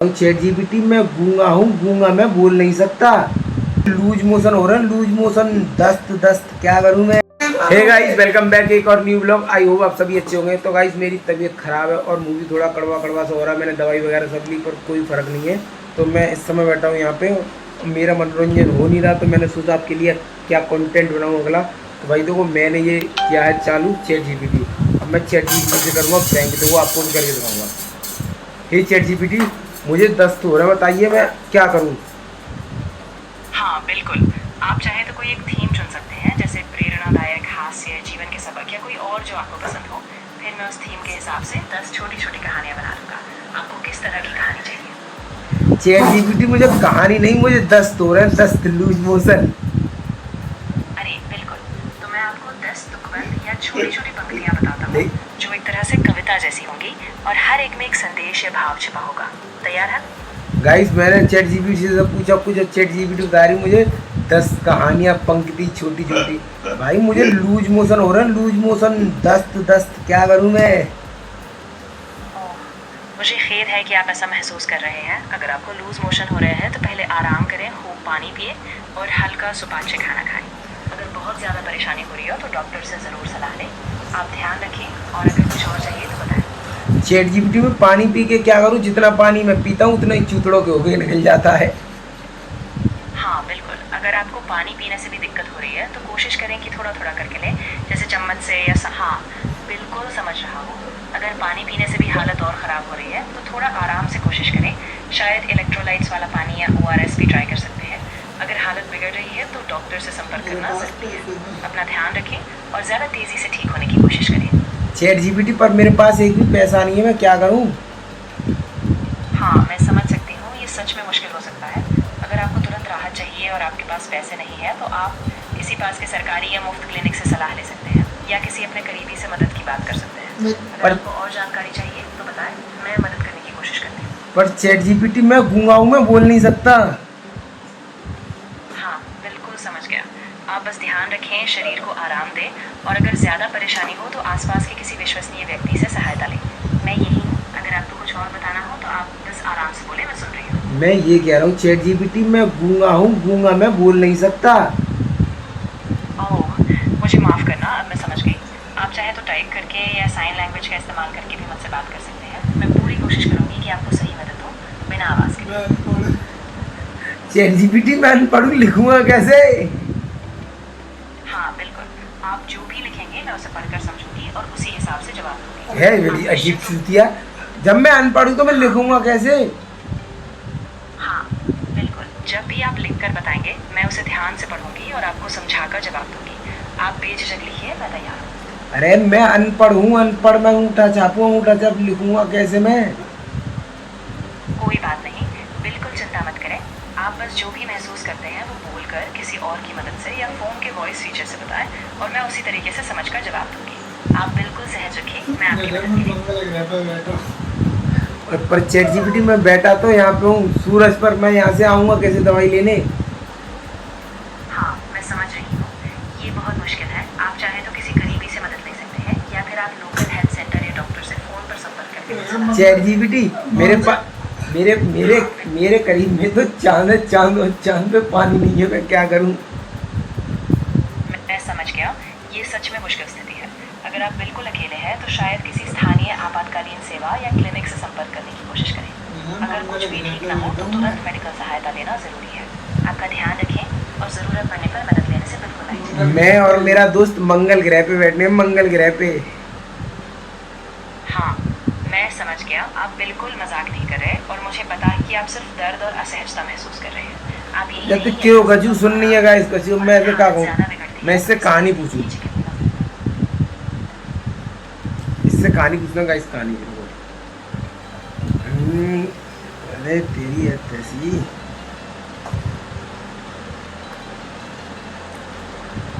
Chat GPT में गूंगा हूँ, गूंगा मैं बोल नहीं सकता। लूज मोशन हो रहा है, लूज मोशन, दस्त दस्त, क्या करूँ मैं। हे गाइस, वेलकम बैक एक और न्यू ब्लॉग। आई होप आप सभी अच्छे होंगे। तो गाइस, मेरी तबीयत ख़राब है और मुँह भी थोड़ा कड़वा कड़वा सा हो रहा है। मैंने दवाई वगैरह सब ली पर कोई फ़र्क नहीं है। तो मैं इस समय बैठा हूँ यहाँ पे, मेरा मनोरंजन हो नहीं रहा। तो मैंने सोचा आपके लिए क्या कंटेंट बनाऊँ अगला। तो भाई देखो, मैंने ये किया है चालू चैट जीपीटी। अब मैं चैट जीपीटी से करूँगा प्रैंक, तो वो आपको भी करके दिखाऊँगा। हे चैट जीपीटी, मुझे दस्त हो रहा है, बताइए मैं क्या करूं। हाँ बिल्कुल। आप चाहें तो कोई एक थीम चुन सकते हैं, जैसे प्रेरणादायक, हास्य, जीवन के सबक या कोई और जो आपको पसंद हो। फिर मैं उस थीम के हिसाब से 10 छोटी छोटी कहानियाँ बना दूंगा। आपको किस तरह की कहानी चाहिए? चैट जीपीटी, मुझे कहानी नहीं, मुझे दस्त हो रहा है, दस्त, लूज मोशन। अरे बिल्कुल। तो मैं आपको 10 तुकबंद या छोटी छोटी पंक्तियाँ बताता हूँ, नहीं जो एक तरह से कविता जैसी होंगी और हर एक में एक संदेश या भाव छिपा होगा। तैयार है? गाइस, मैंने चैट जीपीटी से पूछा कुछ, चैट जीपीटी बता रही मुझे 10 कहानियां, पंक्ति छोटी छोटी। भाई मुझे लूज मोशन हो रहा है, लूज मोशन, दस्त दस्त, क्या करूं मैं। ओह, मुझे खेद है कि आप ऐसा महसूस कर रहे हैं। अगर आपको लूज मोशन हो रहे हैं तो पहले आराम करें, खूब पानी पिए और हल्का सुपाच्य खाना खाएं। अगर बहुत ज़्यादा परेशानी हो रही हो तो डॉक्टर से ज़रूर सलाह लें। आप ध्यान रखें और अगर कुछ और चाहिए तो बताएं। चैट जीपीटी में पानी पी के क्या करूं, जितना पानी मैं पीता हूं उतना ही चूतड़ों के होके निकल जाता है। हाँ बिल्कुल। अगर आपको पानी पीने से भी दिक्कत हो रही है तो कोशिश करें कि थोड़ा थोड़ा करके लें, जैसे चम्मच से या हाँ बिल्कुल समझ रहा हूँ। अगर पानी पीने से भी हालत और ख़राब हो रही है तो थोड़ा आराम से कोशिश करें। शायद इलेक्ट्रोलाइट्स वाला पानी या ORS भी ट्राई कर सकते हैं। अगर हालत बिगड़ रही है तो डॉक्टर से संपर्क करना ज़रूरी है। अपना ध्यान रखें और ज़्यादा तेज़ी से ठीक होने की कोशिश करें। चैट जीपीटी, पर मेरे पास एक भी पैसा नहीं है, मैं क्या करूं। हाँ मैं समझ सकती हूँ, ये सच में मुश्किल हो सकता है। अगर आपको तुरंत राहत चाहिए और आपके पास पैसे नहीं है तो आप किसी पास के सरकारी या मुफ्त क्लिनिक से सलाह ले सकते हैं या किसी अपने करीबी से मदद की बात कर सकते हैं। अगर पर आपको और जानकारी चाहिए तो बताएं, मैं मदद करने की कोशिश करती हूँ। पर चैट जीपीटी, मैं गूंगा हूं, मैं बोल नहीं सकता। हाँ बिल्कुल समझ गया। आप बस ध्यान रखें, शरीर को आराम दें और अगर ज़्यादा परेशानी हो तो आसपास के किसी विश्वसनीय व्यक्ति से सहायता लें। मैं यही हूँ। अगर आपको कुछ और बताना हो तो आप बस आराम से बोले, मैं सुन रही हूँ। मैं ये कह रहा हूँ चैट जीपीटी, मैं गूंगा हूँ, गूंगा मैं बोल नहीं सकता। ओह, मुझे माफ़ करना, अब मैं समझ गई। आप चाहे तो टाइप करके या साइन लैंग्वेज का इस्तेमाल करके भी मुझसे बात कर सकते हैं। मैं पूरी कोशिश करूँगी कि आपको सही मदद हो, बिना आवाज़ के। चैट जीपीटी, मैं अनपढ़ हूँ, लिखूंगा कैसे। हाँ बिल्कुल। आप जो भी लिखेंगे मैं उसे पढ़कर समझूंगी और उसी हिसाब से जवाब दूंगी। है बड़ी आप अजीब निश्चिंत सी हो। होती है। जब मैं अनपढ़ हूँ तो मैं हाँ लिखूंगा कैसे। हाँ बिल्कुल। जब भी आप लिख कर बताएंगे मैं उसे ध्यान से पढ़ूंगी और आपको समझाकर जवाब दूंगी। आप बेझिझक लिखिए, मैं तैयार हूँ। अरे मैं अनपढ़ हूँ, अनपढ़, मैं अंगूठा छापूँ, अंगूठा छाप लिखूंगा कैसे मैं। कोई बात नहीं, बिल्कुल चिंता मत करें। आप बस जो भी महसूस करते हैं वो बोलकर किसी और की मदद से या फ़ोन के वॉइस फीचर से बताएं और मैं उसी तरीके से समझकर जवाब दूंगी। आप बिल्कुल सहज रखिए, मैं आपकी मदद के लिए। और पर चैट जीपीटी में बैठा तो यहाँ पे हूँ सूरज पर, मैं यहाँ से आऊँगा कैसे दवाई लेने। हाँ मैं समझ रही हूँ, ये बहुत मुश्किल है। आप चाहें तो किसी करीबी से मदद ले सकते हैं या फिर आप लोकल हेल्थ सेंटर या डॉक्टर से फ़ोन पर संपर्क करके ले सकते हैं। चैट जीपीटी, मेरे पास, मेरे मेरे मेरे करीब में तो चांद है, चांद, और चांद पे पानी नहीं है, मैं क्या करूँ। मैं समझ गया, ये सच में मुश्किल स्थिति है। अगर आप बिल्कुल अकेले हैं तो शायद किसी स्थानीय आपातकालीन सेवा या क्लिनिक से संपर्क करने की कोशिश करें। अगर कुछ भी ठीक ना हो तो तुरंत मेडिकल सहायता लेना ज़रूरी है। आपका ध्यान रखें और ज़रूरत पड़ने पर मदद लेने से बिल्कुल नहीं झिझकें। मैं और मेरा दोस्त मंगल ग्रह पे बैठने हैं, मंगल ग्रह पे। हाँ मैं समझ गया, आप बिल्कुल मजाक नहीं कर रहे और मुझे पता है कि आप सिर्फ दर्द और असहजता महसूस कर रहे हैं। आप यही जब नहीं तक है क्यों कि गजू ज़रूरत सुननी है पड़ा गाइस, कछु और मैं फिर ऐसे क्या हालत कहूँ। ज़्यादा बिगड़ती मैं है इससे तो कहानी इसलिए पूछूँ, बेझिझक की मदद। इससे कहानी पूछना गाइस, कहानी मेरे को। अरे तेरी है तैसी।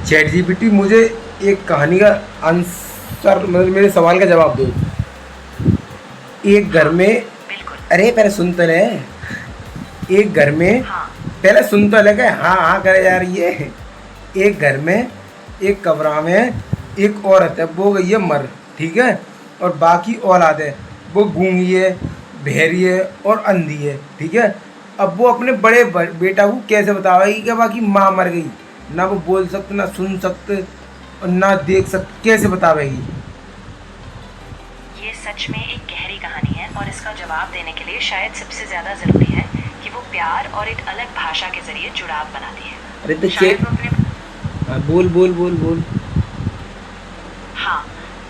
चैट जीपीटी, मुझे एक कहानी का आंसर, मतलब मेरे सवाल का जवाब दो। एक घर हाँ में, बिल्कुल। अरे पहले सुन तो ले। एक घर में, हाँ पहले सुन तो ले, हाँ हाँ करे जा रही है। एक घर में, एक कमरा में एक औरत है, वो गई है मर, ठीक है। और बाकी औलाद है, वो गूंगी है, बहरी है और अंधी है, ठीक है। अब वो अपने बड़े बेटा को कैसे बतावेगी कि बाकी माँ मर गई, ना वो बोल सकते, ना सुन सकते और ना देख सकते, कैसे बतावेगी? ये सच में एक गहरी कहानी है और इसका जवाब देने के लिए शायद सबसे ज़्यादा ज़रूरी है कि वो प्यार और एक अलग भाषा के ज़रिए जुड़ाव बनाती है। अरे तो शायद वो अपने बोल बोल बोल बोल। हाँ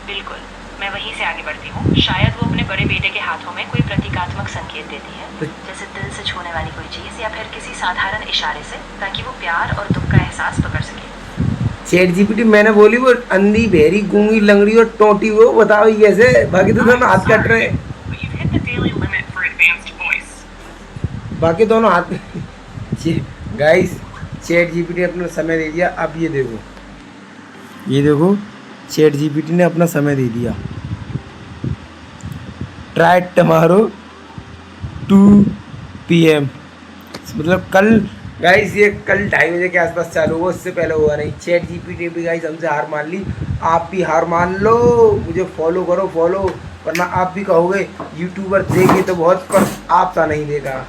बिल्कुल, मैं वहीं से आगे बढ़ती हूँ। शायद वो अपने बड़े बेटे के हाथों में कोई प्रतीकात्मक संकेत देती है, जैसे दिल से छूने वाली कोई चीज़ या फिर किसी साधारण इशारे से, ताकि वो प्यार और दुख का एहसास पकड़ सके। चैट जीपीटी मैंने बोली वो अंधी बहरी गूंगी लंगड़ी और टोटी, वो बताओ ये कैसे? बाकी तो दोनों हाथ कट रहे, बाकी दोनों हाथ। गाइस चैट जीपीटी अपना समय दे दिया। अब ये देखो, ये देखो चैट जीपीटी ने अपना समय दे दिया। ट्राई टमारो 2 PM, मतलब कल। गाइस ये कल 2:30 बजे के आसपास चालू हुआ, उससे पहले हुआ नहीं। चैट जीपीटी भी गाइस हमसे हार मान ली, आप भी हार मान लो। मुझे फॉलो करो, फॉलो, वरना आप भी कहोगे यूट्यूबर देखे तो बहुत पर आप सा नहीं देखा।